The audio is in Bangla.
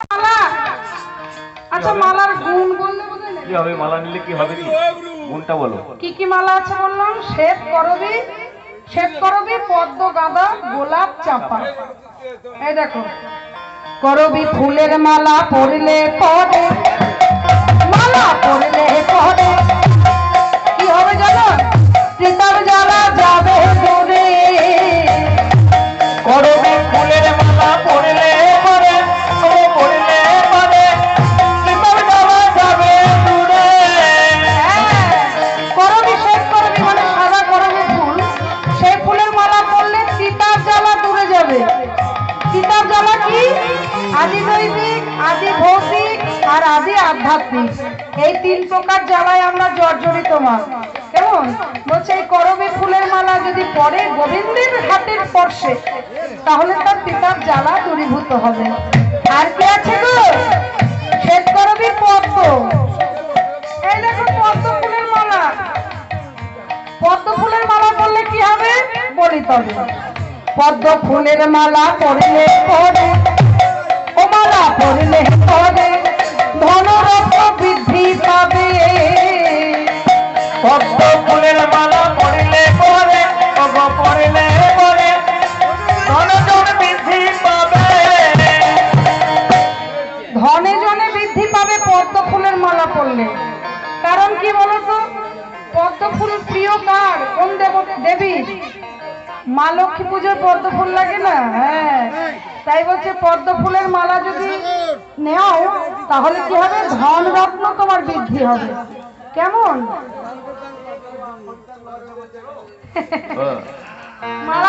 মালা। আচ্ছা মালার গুণ বললে বোঝা যাবে? কি হবে মালা নিলে কি হবে? গুণটা বলো। কি কি মালা আছে বললাম? শ্বেত করবী, পদ্ম, গাঁদা, গোলাপ, চাঁপা। এই দেখো, করবী ফুলের মালা পরলে পরে, মালা পরলে পরে কি হবে জানো? চিতার জ্বালা যাবে দূরে। করবী ফুলের মালা পরলে পরে, ও পরলে পরে চিতার জ্বালা যাবে দূরে। করবী, শ্বেত করবী মানে সাদা করবী ফুল, সেই ফুলের মালা পরলে চিতার জ্বালা দূরে যাবে। চিতার জ্বালা কি? আদি দৈবিক, আদি ভৌতিক আর আদি আধ্যাত্মিক, এই তিন প্রকার জ্বালায় আমরা জর্জরিত মা। কেমন বলছে? এই করবী ফুলের মালা যদি পরে গোবিন্দের হাতের স্পর্শে, তাহলে তার চিতার জ্বালা দূরীভূত হবে। আর কি আছে গো? শ্বেত করবী, পদ্ম। এই দেখো পদ্ম ফুলের মালা। পদ্ম ফুলের মালা পরলে কি হবে বলি তবে। পদ্ম ফুলের মালা পরলে পরে, ও মালা পরলে পরে ধনরত্ন বৃদ্ধি পাবে। পদ্ম ফুলের মালা পরলে পরে, ও পরলে পরে ধনজন বৃদ্ধি পাবে। ধনে জনে বৃদ্ধি পাবে পদ্ম ফুলের মালা পরলে। কারণ কি বলতো? পদ্ম ফুল প্রিয় কার? কোন দেবী? মা লক্ষ্মী পুজোর পদ্ম ফুল লাগে না? হ্যাঁ, তাই বলছে পদ্ম ফুলের মালা যদি নেও তাহলে কি হবে? ধন রত্ন তোমার বৃদ্ধি হবে। কেমন? মালা